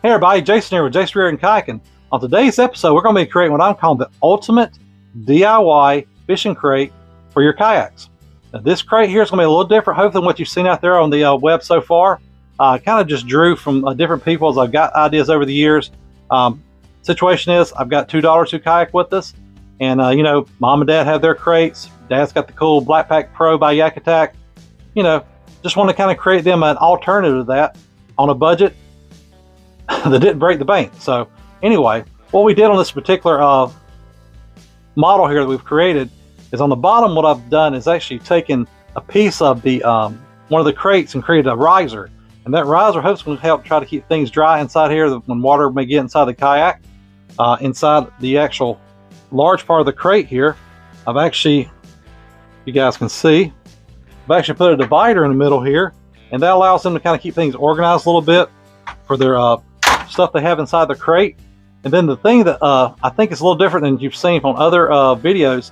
Hey everybody, Jason here with Jason Rear and Kayaking. On today's episode, we're going to be creating what I'm calling the ultimate DIY fishing crate for your kayaks. Now, this crate here is going to be a little different, hopefully, than what you've seen out there on the web so far. I kind of just drew from different people as I've got ideas over the years. Situation is, I've got two daughters who kayak with us, and you know, mom and dad have their crates. Dad's got the cool AttackYak Pro by YakAttack. You know, just want to kind of create them an alternative to that on a budget that didn't break the bank. So anyway, what we did on this particular model here that we've created is on the bottom, what I've done is actually taken a piece of the one of the crates and created a riser, and that riser hopefully will help try to keep things dry inside here when water may get inside the kayak. Inside the actual large part of the crate here, I've actually, you guys can see, I've actually put a divider in the middle here, and that allows them to kind of keep things organized a little bit for their stuff they have inside the crate. And then the thing that I think is a little different than you've seen from other videos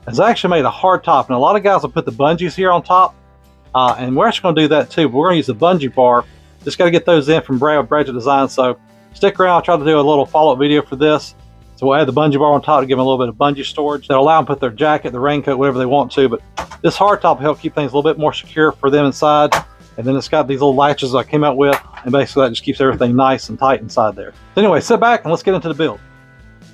is I actually made a hard top. And a lot of guys will put the bungees here on top, and we're actually going to do that too, but we're going to use the bungee bar. Just got to get those in from Bradget Design. So stick around, I'll try to do a little follow-up video for this. So we'll add the bungee bar on top to give them a little bit of bungee storage. That'll allow them to put their jacket, the raincoat, whatever they want to. But this hard top will help keep things a little bit more secure for them inside. And then it's got these little latches I came out with, and basically that just keeps everything nice and tight inside there. So anyway, sit back and let's get into the build.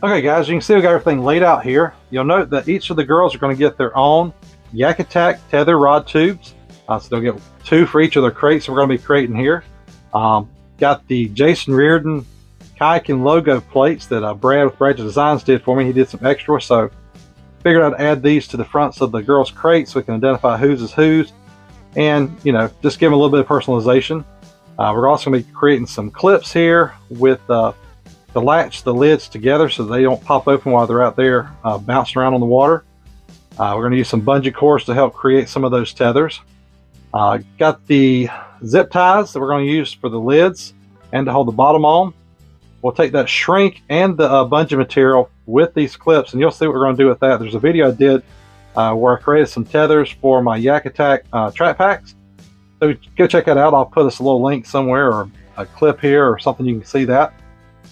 Okay guys, you can see we got everything laid out here. You'll note that each of the girls are going to get their own YakAttack tether rod tubes. So they'll get two for each of their crates that we're going to be creating here. Got the Jason Reardon kayaking logo plates that Brad with Bradget Designs did for me. He did some extra, so figured I'd add these to the fronts of the girls' crates so we can identify whose is whose. And, you know, just give them a little bit of personalization. We're also going to be creating some clips here with the latch the lids together so they don't pop open while they're out there bouncing around on the water. We're going to use some bungee cords to help create some of those tethers. Got the zip ties that we're going to use for the lids and to hold the bottom on. We'll take that shrink and the bungee material with these clips, and you'll see what we're going to do with that. There's a video I did where I created some tethers for my YakAttack TracPaks. So go check that out. I'll put us a little link somewhere or a clip here or something you can see that.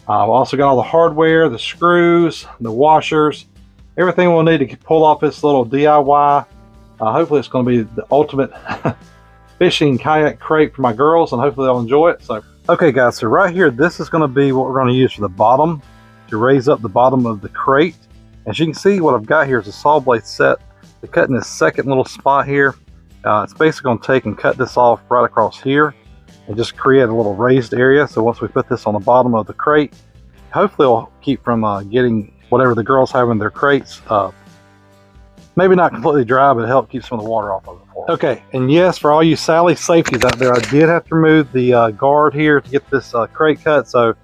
I've also got all the hardware, the screws, the washers, everything we'll need to pull off this little DIY. Hopefully it's going to be the ultimate fishing kayak crate for my girls, and hopefully they'll enjoy it. So, okay guys, so right here, this is going to be what we're going to use for the bottom to raise up the bottom of the crate. As you can see, what I've got here is a saw blade set to cut in this second little spot here. It's basically going to take and cut this off right across here and just create a little raised area. So once we put this on the bottom of the crate, hopefully it'll keep from getting whatever the girls have in their crates maybe not completely dry, but help keep some of the water off of it for them. Okay, and yes, for all you Sally safeties out there, I did have to remove the guard here to get this crate cut. So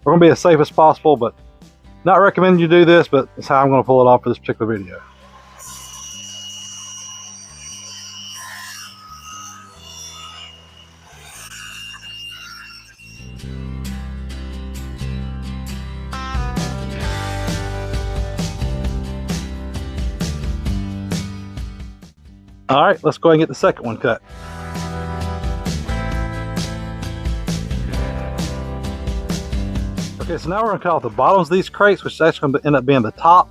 we're going to be as safe as possible, but not recommending you do this, but it's how I'm going to pull it off for this particular video. All right, let's go ahead and get the second one cut. Okay, so now we're going to cut off the bottoms of these crates, which is actually going to end up being the top.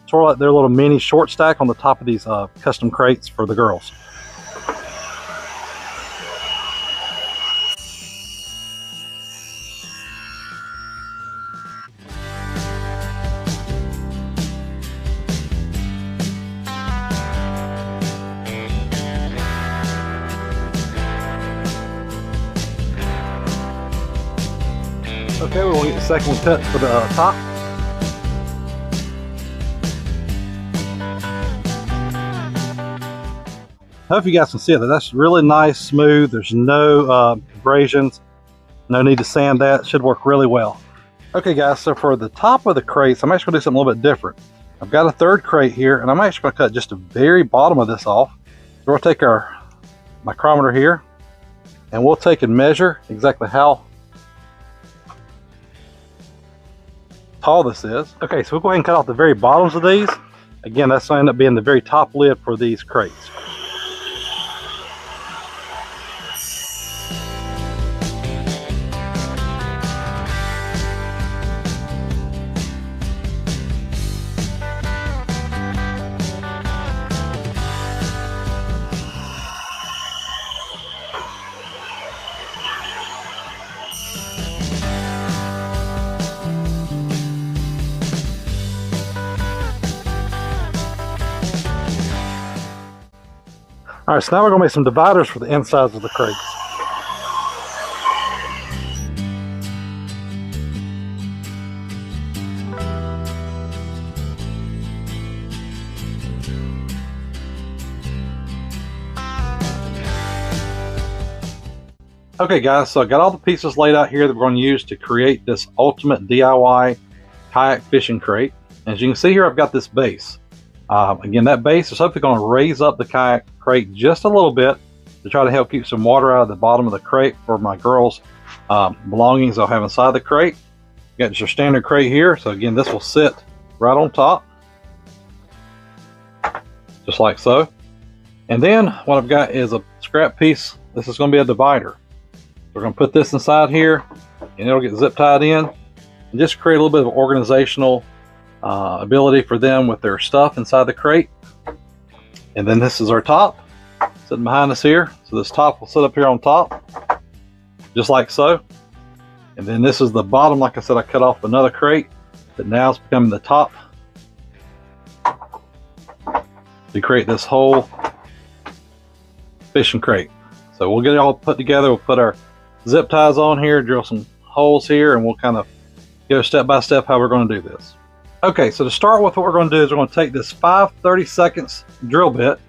Sort of like their little mini short stack on the top of these custom crates for the girls. Okay, we will get the second one cut for the top. I hope you guys can see it. That's really nice, smooth. There's no abrasions. No need to sand that. Should work really well. Okay guys, so for the top of the crates, I'm actually going to do something a little bit different. I've got a third crate here, and I'm actually going to cut just the very bottom of this off. So we'll take our micrometer here, and we'll take and measure exactly how tall this is. Okay, so we'll go ahead and cut off the very bottoms of these. Again, that's going to end up being the very top lid for these crates. All right, so now we're going to make some dividers for the insides of the crates. Okay guys, so I got all the pieces laid out here that we're going to use to create this ultimate DIY kayak fishing crate. As you can see here, I've got this base. Again, that base is hopefully going to raise up the kayak crate just a little bit to try to help keep some water out of the bottom of the crate for my girls' belongings I'll have inside the crate. You got your standard crate here, so again, this will sit right on top, just like so. And then what I've got is a scrap piece. This is going to be a divider. We're going to put this inside here, and it'll get zip tied in, and just create a little bit of organizational ability for them with their stuff inside the crate. And then this is our top sitting behind us here. So this top will sit up here on top, just like so. And then this is the bottom. Like I said, I cut off another crate that now is becoming the top to create this whole fishing crate. So we'll get it all put together. We'll put our zip ties on here, drill some holes here, and we'll kind of go step by step how we're going to do this. Okay, so to start with, what we're going to do is we're going to take this 5/32 drill bit,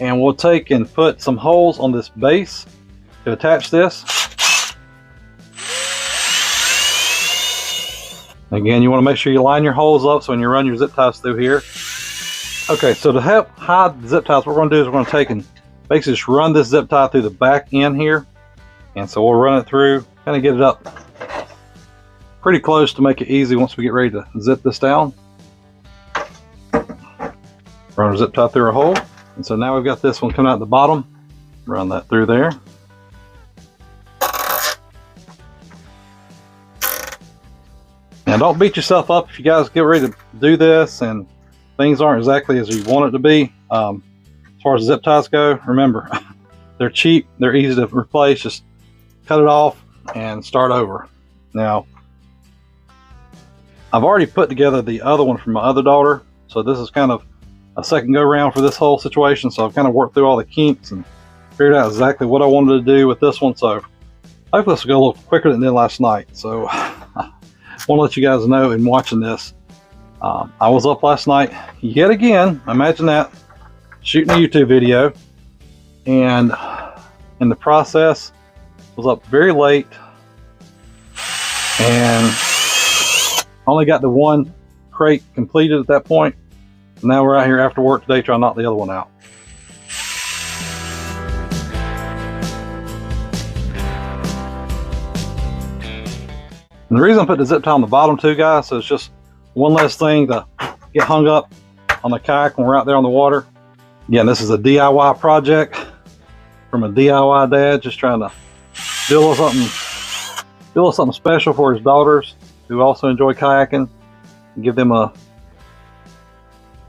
and we'll take and put some holes on this base to attach this. Again, you want to make sure you line your holes up so when you run your zip ties through here. Okay, so to help hide the zip ties, what we're going to do is we're going to take and basically just run this zip tie through the back end here. And so we'll run it through, kind of get it up pretty close to make it easy once we get ready to zip this down. Run our zip tie through our hole. And so now we've got this one coming out the bottom. Run that through there. Now don't beat yourself up if you guys get ready to do this and things aren't exactly as you want it to be. As far as zip ties go, remember, they're cheap, they're easy to replace. Just cut it off and start over. Now, I've already put together the other one from my other daughter, so this is kind of a second go round for this whole situation. So I've kind of worked through all the kinks and figured out exactly what I wanted to do with this one. So hopefully this will go a little quicker than it did last night. So I want to let you guys know in watching this, I was up last night yet again, imagine that, shooting a YouTube video, and in the process was up very late and only got the one crate completed at that point. Now we're out here after work today trying to knock the other one out. And the reason I put the zip tie on the bottom too, guys, so it's just one less thing to get hung up on the kayak when we're out there on the water. Again, this is a DIY project from a DIY dad, just trying to do a little something special for his daughters who also enjoy kayaking, and give them a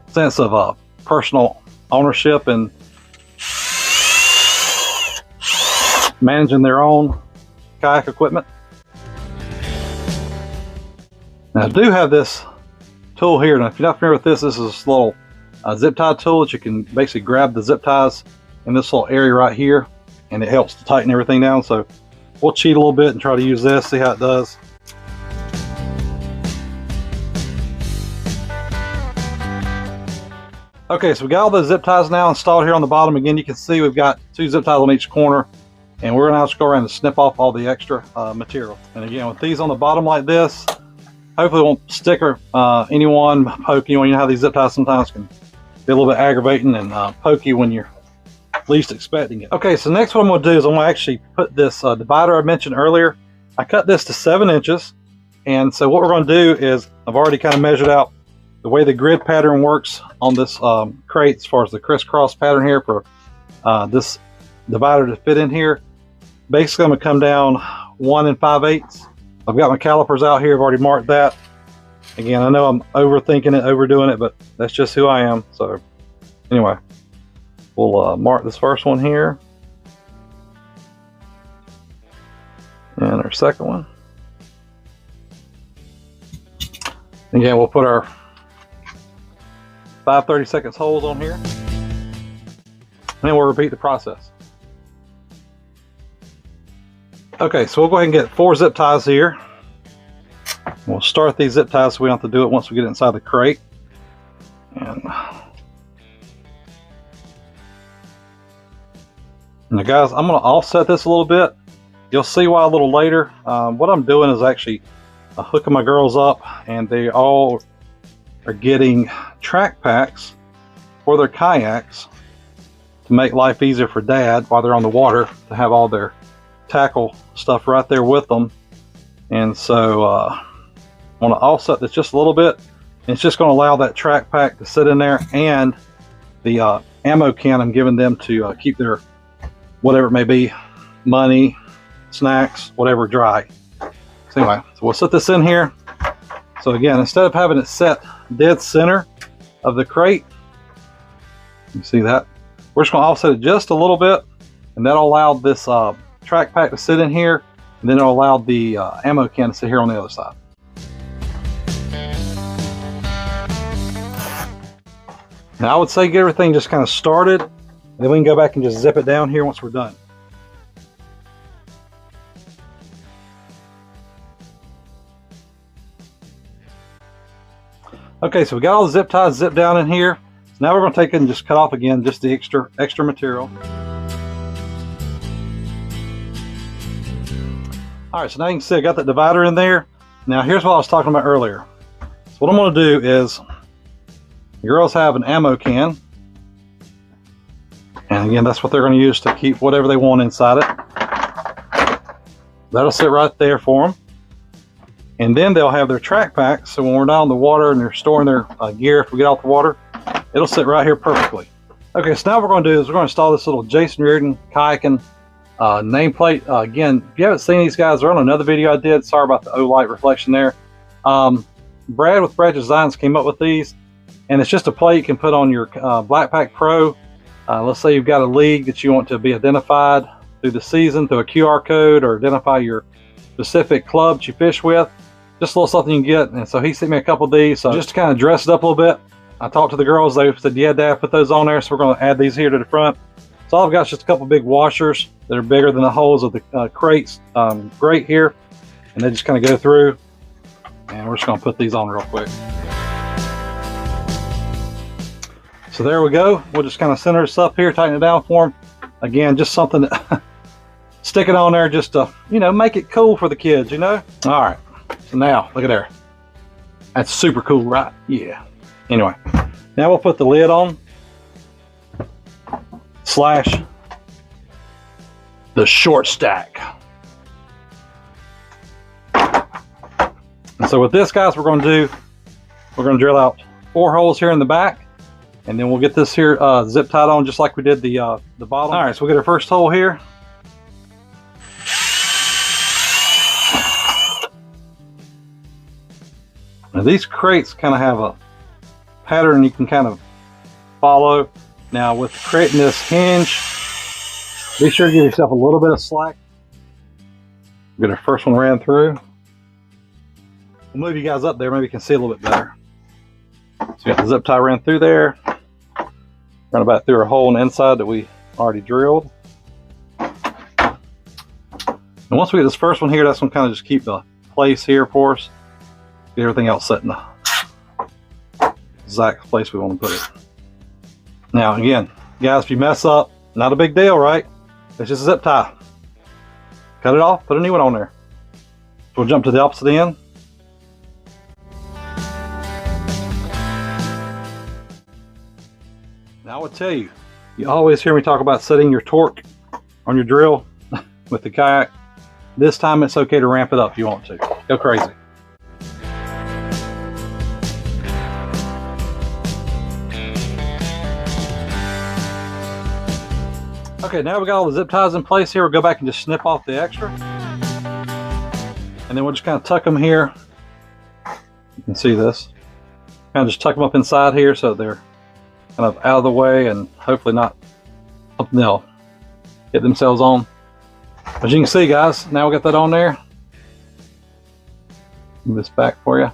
sense of personal ownership and managing their own kayak equipment. Now I do have this tool here. Now if you're not familiar with this, this is this little zip tie tool that you can basically grab the zip ties in this little area right here, and it helps to tighten everything down. So we'll cheat a little bit and try to use this, see how it does. Okay, so we got all the zip ties now installed here on the bottom. Again, you can see we've got 2 zip ties on each corner, and we're gonna just go around and snip off all the extra material. And again, with these on the bottom like this, hopefully it won't stick or anyone, poke anyone. You know how these zip ties sometimes can be a little bit aggravating and poke you when you're least expecting it. Okay, so next what I'm going to do is I'm going to actually put this divider I mentioned earlier. I cut this to 7 inches, and so what we're going to do is I've already kind of measured out the way the grid pattern works on this crate as far as the crisscross pattern here for this divider to fit in here. Basically, I'm going to come down 1 5/8. I've got my calipers out here. I've already marked that. Again, I know I'm overthinking it, overdoing it, but that's just who I am. So anyway, we'll mark this first one here. And our second one. Again, we'll put our 5/32 holes on here. then we'll repeat the process. Okay, so we'll go ahead and get 4 zip ties here. We'll start these zip ties so we don't have to do it once we get inside the crate. And now guys, I'm going to offset this a little bit. You'll see why a little later. What I'm doing is actually hooking my girls up, and they all are getting TracPaks for their kayaks to make life easier for Dad while they're on the water, to have all their tackle stuff right there with them. And so I want to offset this just a little bit. It's just going to allow that TracPak to sit in there, and the ammo can I'm giving them to keep their whatever it may be, money, snacks, whatever, dry. So anyway, so we'll set this in here. So again, instead of having it set dead center of the crate, you see that, we're just going to offset it just a little bit, and that'll allow this TracPak to sit in here, and then it'll allow the ammo can to sit here on the other side. Now I would say get everything just kind of started, and then we can go back and just zip it down here once we're done. Okay, so we got all the zip ties zipped down in here. So now we're going to take it and just cut off again just the extra material. All right, so now you can see I got that divider in there. Now here's what I was talking about earlier. So what I'm going to do is, the girls have an ammo can, and again, that's what they're going to use to keep whatever they want inside it. That'll sit right there for them. And then they'll have their TracPak, so when we're down in the water and they're storing their gear, if we get off the water, it'll sit right here perfectly. Okay, so now what we're going to do is we're going to install this little Jason Reardon kayaking nameplate. Again, if you haven't seen these guys, they're on another video I did. Sorry about the O-light reflection there. Brad with Brad Designs came up with these, and it's just a plate you can put on your BlackPak Pro. Let's say you've got a league that you want to be identified through the season, through a QR code, or identify your specific club that you fish with. Just a little something you can get. And so he sent me a couple of these, so just to kind of dress it up a little bit. I talked to the girls, they said, yeah, Dad, put those on there, so we're going to add these here to the front. So all I've got is just a couple big washers that are bigger than the holes of the crates grate here, and they just kind of go through, and we're just going to put these on real quick. So there we go. We'll just kind of center this up here, tighten it down for them. Again, just something that stick it on there just to, you know, make it cool for the kids, you know. All right, so now look at there. That's super cool, right? Yeah. Anyway, now we'll put the lid on slash the short stack. And so with this, guys, we're going to drill out 4 holes here in the back, and then we'll get this here zip tied on just like we did the bottom. All right, so we'll get our first hole here. Now these crates kind of have a pattern you can kind of follow. Now with creating this hinge, be sure to give yourself a little bit of slack. Get our first one ran through. We'll move you guys up there, maybe you can see a little bit better. So we got the zip tie ran through there. Run about through a hole on the inside that we already drilled. And once we get this first one here, that's going to kind of just keep the place here for us. Get everything else set in the exact place we want to put it. Now again, guys, if you mess up, not a big deal, right? It's just a zip tie. Cut it off, put a new one on there. So we'll jump to the opposite end. Now I would tell you, you always hear me talk about setting your torque on your drill with the kayak. This time it's okay to ramp it up if you want to. Go crazy. Okay, now we got all the zip ties in place here. We'll go back and just snip off the extra. And then we'll just kind of tuck them here. You can see this. Kind of just tuck them up inside here so they're kind of out of the way and hopefully not something they'll hit themselves on. As you can see, guys, now we got that on there. Move this back for you.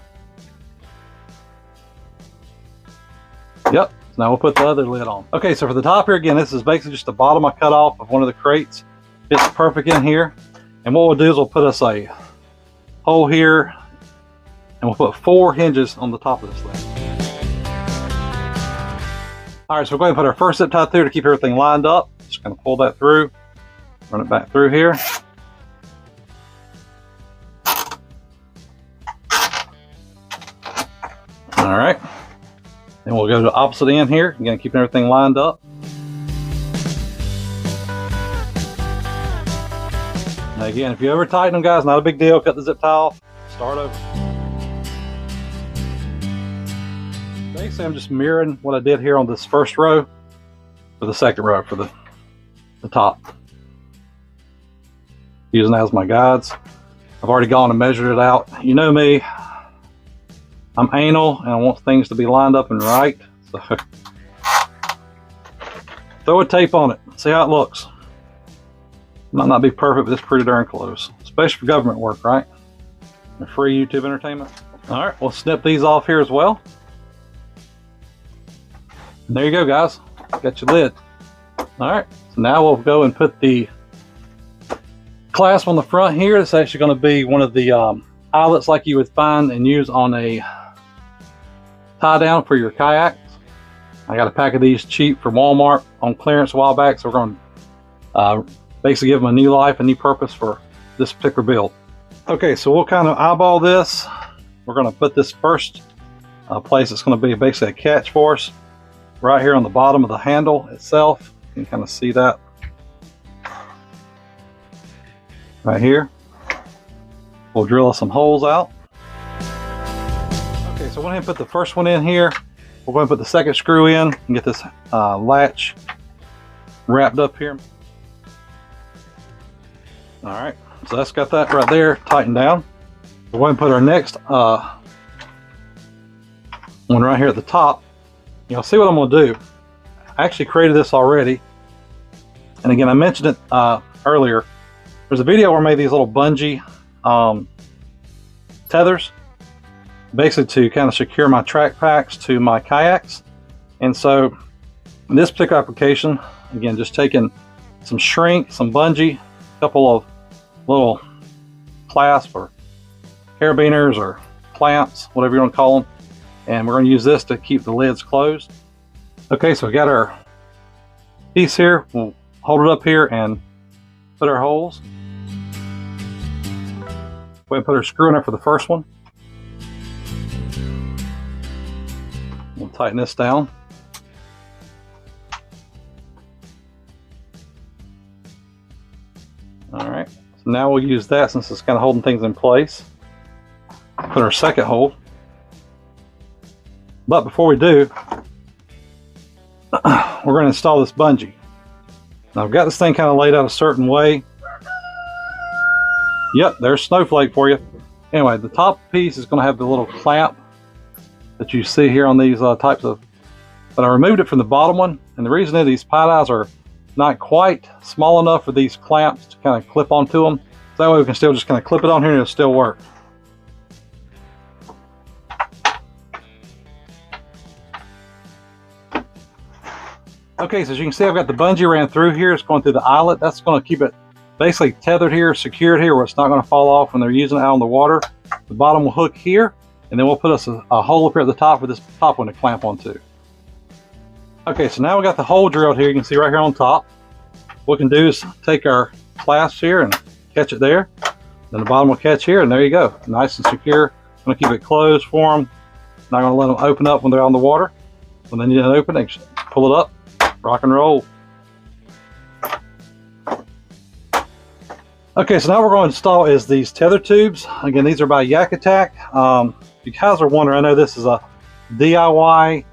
Yep, So now we'll put the other lid on. Okay, so for the top here, again, this is basically just the bottom I cut off of one of the crates. Fits perfect in here. And what we'll do is we'll put us a hole here, and we'll put 4 hinges on the top of this lid. All right, so we're going to put our first zip tie through to keep everything lined up. Just going to pull that through, run it back through here. All right, then we'll go to the opposite end here, again, keeping everything lined up. Now again, if you ever tighten them, guys, not a big deal. Cut the zip tie off, start over. Basically, I'm just mirroring what I did here on this first row for the second row for the top. Using that as my guides. I've already gone and measured it out. You know me, I'm anal and I want things to be lined up and right. So throw a tape on it, see how it looks. Might not be perfect, but it's pretty darn close. Especially for government work, right? And free YouTube entertainment. All right, we'll snip these off here as well. And there you go, guys. Got your lid. All right, so now we'll go and put the clasp on the front here. It's actually going to be one of the eyelets like you would find and use on a tie down for your kayaks. I got a pack of these cheap from Walmart on clearance a while back, so we're going to basically give them a new life, a new purpose for this particular build. Okay, so we'll kind of eyeball this. We're going to put this first place that's going to be basically a catch for us right here on the bottom of the handle itself. You can kind of see that right here. We'll drill some holes out. Okay, so I went ahead and put the first one in here. We're going to put the second screw in and get this latch wrapped up here. All right, so that's got that right there tightened down. We're going to put our next one right here at the top. You'll see what I'm going to do. I actually created this already. And again, I mentioned it earlier. There's a video where I made these little bungee tethers, basically to kind of secure my TracPaks to my kayaks. And so in this particular application, again, just taking some shrink, some bungee, a couple of little clasps or carabiners or clamps, whatever you want to call them. And we're going to use this to keep the lids closed. Okay, so we got our piece here. We'll hold it up here and put our holes. Go ahead and put our screw in there for the first one. We'll tighten this down. All right, so now we'll use that since it's kind of holding things in place. Put our second hole. But before we do, we're going to install this bungee. Now I've got this thing kind of laid out a certain way. Yep, there's Snowflake for you. Anyway, the top piece is going to have the little clamp that you see here on these types of, but I removed it from the bottom one, and the reason is these pad eyes are not quite small enough for these clamps to kind of clip onto them. So that way we can still just kind of clip it on here and it'll still work. Okay, so as you can see, I've got the bungee ran through here. It's going through the eyelet. That's going to keep it basically tethered here, secured here, where it's not going to fall off when they're using it out on the water. The bottom will hook here, and then we'll put us a hole up here at the top for this top one to clamp onto. Okay, so now we got the hole drilled here. You can see right here on top. What we can do is take our clasps here and catch it there. Then the bottom will catch here, and there you go. Nice and secure. I'm going to keep it closed for them. Not going to let them open up when they're on the water. When they need to open, they just pull it up. Rock and roll. Okay, so now we're going to install is these tether tubes. Again, these are by YakAttack. You guys are wondering, I know this is a DIY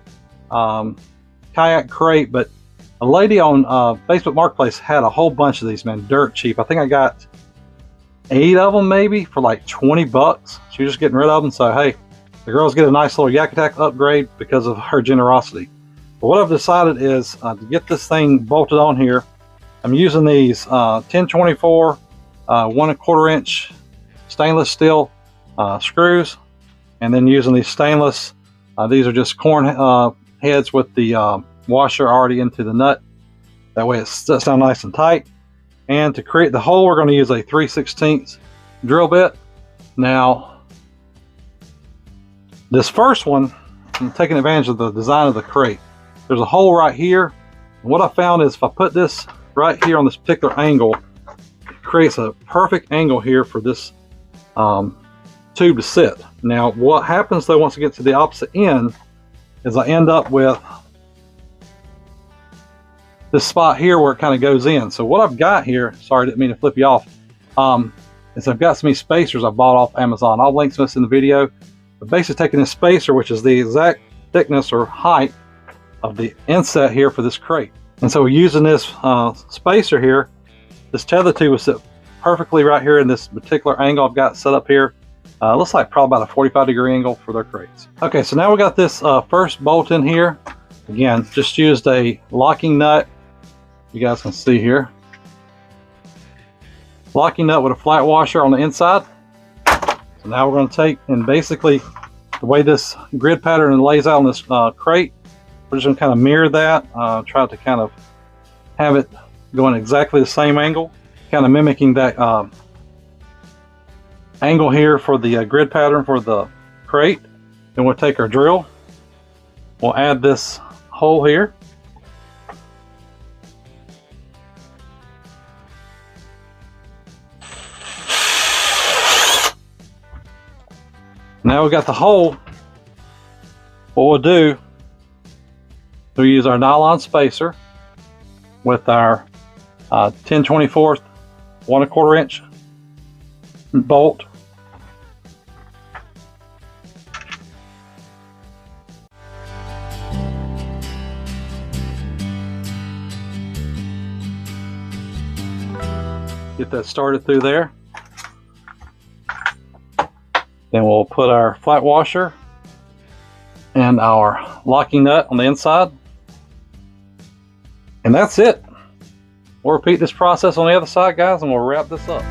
kayak crate, but a lady on Facebook Marketplace had a whole bunch of these, man, dirt cheap. I think I got 8 of them maybe for like 20 bucks. She was just getting rid of them. So hey, the girls get a nice little YakAttack upgrade because of her generosity. But what I've decided is to get this thing bolted on here, I'm using these 1024 1/4 inch stainless steel screws, and then using these stainless, these are just corn heads with the washer already into the nut. That way it sits down nice and tight. And to create the hole, we're going to use a 3/16 drill bit. Now, this first one, I'm taking advantage of the design of the crate. There's a hole right here. And what I found is if I put this right here on this particular angle, it creates a perfect angle here for this tube to sit. Now, what happens though once I get to the opposite end is I end up with this spot here where it kind of goes in. So what I've got here, sorry, I didn't mean to flip you off, is I've got some of these spacers I bought off Amazon. I'll link to this in the video. But basically taking this spacer, which is the exact thickness or height of the inset here for this crate. And so using this spacer here, this tether tube will sit perfectly right here in this particular angle I've got set up here. Looks like probably about a 45-degree angle for their crates. Okay, so now we got this first bolt in here. Again, just used a locking nut. You guys can see here. Locking nut with a flat washer on the inside. So now we're going to take, and basically the way this grid pattern lays out on this crate, we're just going to kind of mirror that, try to kind of have it going exactly the same angle, kind of mimicking that angle here for the grid pattern for the crate. Then we'll take our drill, we'll add this hole here. Now we got the hole. What we'll do, we'll use our nylon spacer with our 10/24 1/4 inch bolt. Get that started through there. Then we'll put our flat washer and our locking nut on the inside. And that's it. We'll repeat this process on the other side, guys, and we'll wrap this up.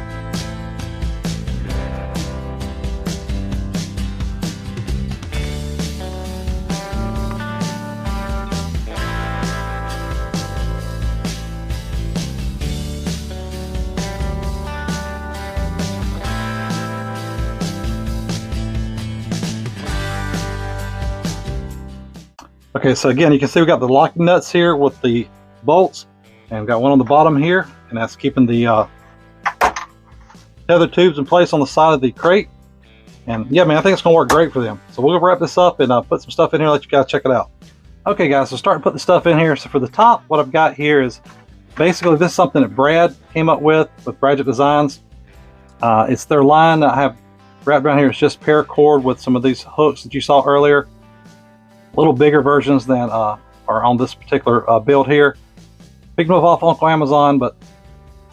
Okay, so again, you can see we got the locking nuts here with the bolts, and we've got one on the bottom here, and that's keeping the tether tubes in place on the side of the crate. And yeah, man, I think it's gonna work great for them. So we'll wrap this up and put some stuff in here, let you guys check it out. Okay guys, so starting to put the stuff in here. So for the top, what I've got here is basically this is something that Brad came up with Bradget Designs. It's their line that I have wrapped around here. It's just paracord with some of these hooks that you saw earlier. Little bigger versions than are on this particular build here. Picked them up off Uncle Amazon, but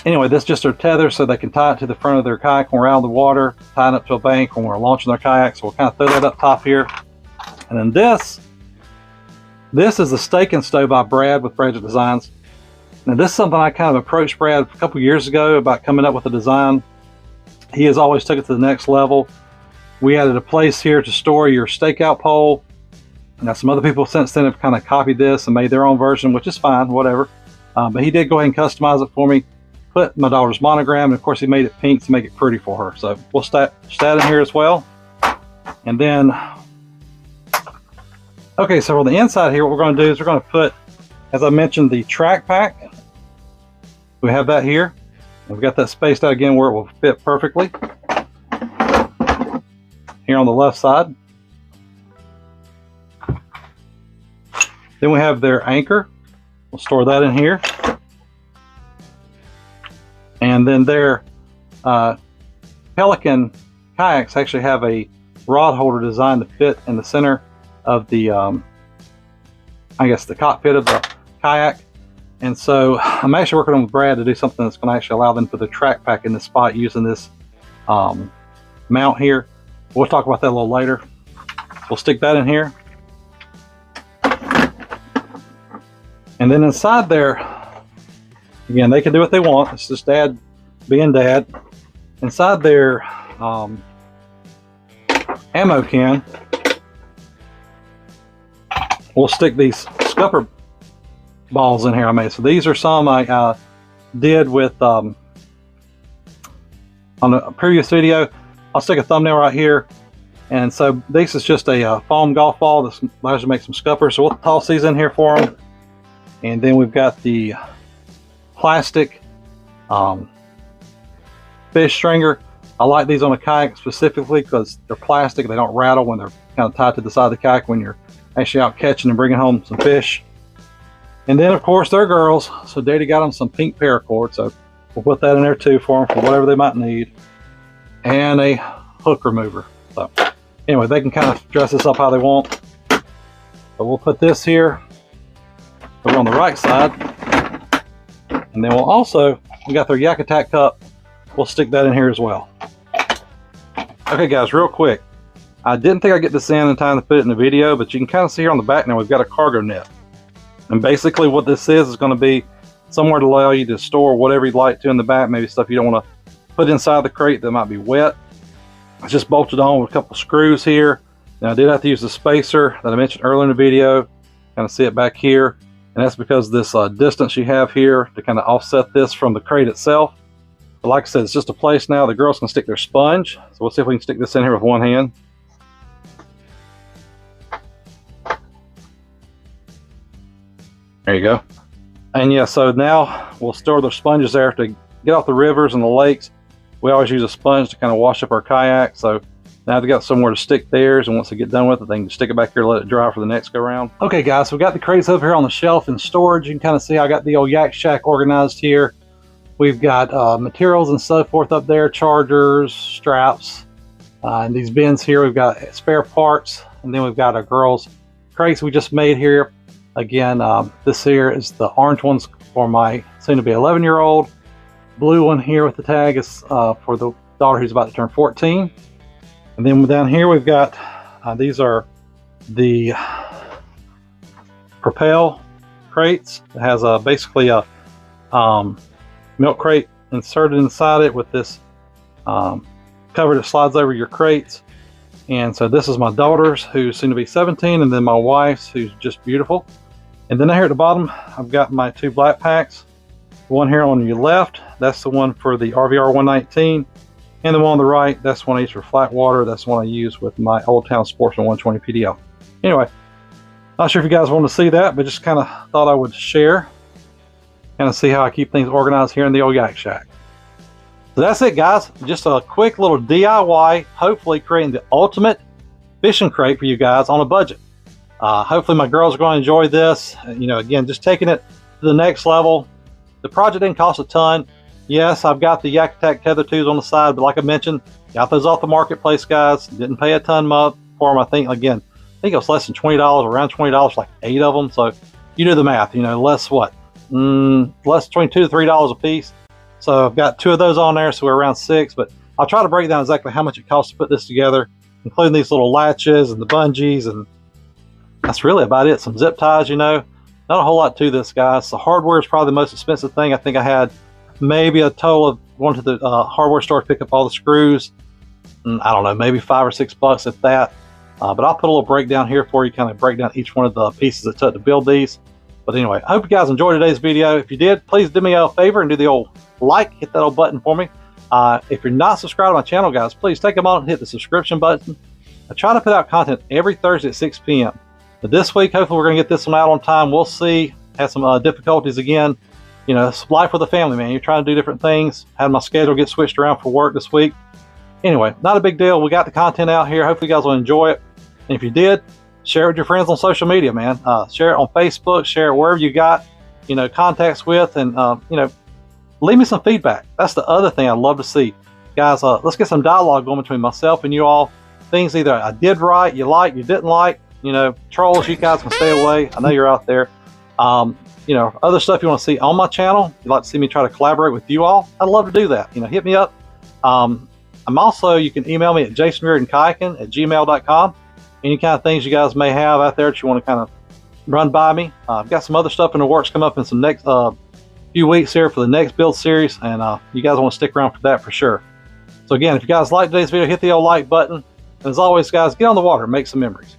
anyway, this is just their tether so they can tie it to the front of their kayak when we're out of the water, tie it up to a bank when we're launching their kayak. So we'll kind of throw that up top here. And then this is the Steak and Stow by Brad with Bradget Designs. Now this is something I kind of approached Brad a couple years ago about coming up with a design. He has always took it to the next level. We added a place here to store your stakeout pole. Now some other people since then have kind of copied this and made their own version, which is fine, whatever. But he did go ahead and customize it for me, put my daughter's monogram, and of course he made it pink to make it pretty for her. So we'll stat in here as well. And then, okay, so on the inside here, what we're going to do is we're going to put, as I mentioned, the TracPak. We have that here. We've got that spaced out again where it will fit perfectly. Here on the left side. Then we have their anchor. We'll store that in here. And then their Pelican kayaks actually have a rod holder designed to fit in the center of the, I guess, the cockpit of the kayak. And so I'm actually working on with Brad to do something that's going to actually allow them to put the TracPak in this spot using this mount here. We'll talk about that a little later. We'll stick that in here. And then inside there, again, they can do what they want. It's just Dad being Dad. Inside their ammo can, we'll stick these scupper balls in here I made. So these are some I did with on a previous video. I'll stick a thumbnail right here. And so this is just a foam golf ball that allows you to make some scuppers. So we'll toss these in here for them. And then we've got the plastic fish stringer. I like these on a kayak specifically because they're plastic. They don't rattle when they're kind of tied to the side of the kayak when you're actually out catching and bringing home some fish. And then of course they're girls, so Daddy got them some pink paracord, so we'll put that in there too for them for whatever they might need. And a hook remover. So anyway, they can kind of dress this up how they want. So we'll put this here over on the right side. And then we'll also, we got their YakAttack cup. We'll stick that in here as well. Okay guys, real quick. I didn't think I'd get this in time to put it in the video, but you can kind of see here on the back now we've got a cargo net. And basically what this is going to be somewhere to allow you to store whatever you'd like to in the back, maybe stuff you don't want to put inside the crate that might be wet. It's just bolted on with a couple screws here. Now I did have to use the spacer that I mentioned earlier in the video. Kind of see it back here. And that's because this distance you have here to kind of offset this from the crate itself. But like I said, it's just a place now. The girls can stick their sponge. So we'll see if we can stick this in here with one hand. There you go. And yeah, so now we'll store the sponges there to get off the rivers and the lakes. We always use a sponge to kind of wash up our kayak. So now they've got somewhere to stick theirs, and once they get done with it, they can stick it back here, let it dry for the next go round. Okay guys, so we've got the crates over here on the shelf in storage. You can kind of see I got the old Yak Shack organized here. We've got materials and so forth up there, chargers, straps. In these bins here, we've got spare parts, and then we've got our girls' crates we just made here. Again, this here is the orange ones for my soon-to-be 11-year-old. Blue one here with the tag is for the daughter who's about to turn 14. And then down here we've got, these are the Propel crates. It has basically a milk crate inserted inside it with this cover that slides over your crates. And so this is my daughter's, who's soon to be 17, and then my wife's, who's just beautiful. And then here at the bottom, I've got my two black packs. One here on your left, that's the one for the RVR 119. And the one on the right, that's one I use for flat water. That's the one I use with my Old Town Sportsman 120 PDL. Anyway, not sure if you guys want to see that, but just kind of thought I would share. Kind of see how I keep things organized here in the old Yak Shack. So that's it guys, just a quick little DIY, hopefully creating the ultimate fishing crate for you guys on a budget. Hopefully my girls are going to enjoy this. You know, again, just taking it to the next level. The project didn't cost a ton. Yes, I've got the YakAttack TetherTubes on the side, but like I mentioned, got those off the marketplace, guys. Didn't pay a ton for them. I think it was less than $20, around $20, like 8 of them. So you do the math, you know, less what? Less $22 to $3 a piece. So I've got 2 of those on there, so we're around 6. But I'll try to break down exactly how much it costs to put this together, including these little latches and the bungees, and that's really about it. Some zip ties, you know. Not a whole lot to this, guys. The hardware is probably the most expensive thing. I think I had maybe a total of going to the hardware store to pick up all the screws. I don't know, maybe $5 or $6 if that. But I'll put a little breakdown here for you, kind of break down each one of the pieces it took to build these. But anyway, I hope you guys enjoyed today's video. If you did, please do me a favor and do the old like, hit that old button for me. If you're not subscribed to my channel, guys, please take a moment and hit the subscription button. I try to put out content every Thursday at 6 p.m. But this week, hopefully we're going to get this one out on time. We'll see. Had some difficulties again. You know, it's life with a family, man. You're trying to do different things. Had my schedule get switched around for work this week. Anyway, not a big deal. We got the content out here. Hopefully you guys will enjoy it. And if you did, share it with your friends on social media, man. Share it on Facebook. Share it wherever you got, you know, contacts with. And, you know, leave me some feedback. That's the other thing I'd love to see. Guys, let's get some dialogue going between myself and you all. Things either I did right, you didn't like. You know, trolls, you guys can stay away. I know you're out there. You know, other stuff you want to see on my channel, you'd like to see me try to collaborate with you all, I'd love to do that. You know, hit me up. I'm also, you can email me at jasonreardonkayaking@gmail.com. Any kind of things you guys may have out there that you want to kind of run by me. I've got some other stuff in the works come up in some next few weeks here for the next build series, and you guys want to stick around for that for sure. So again, if you guys like today's video, hit the old like button. And as always, guys, get on the water and make some memories.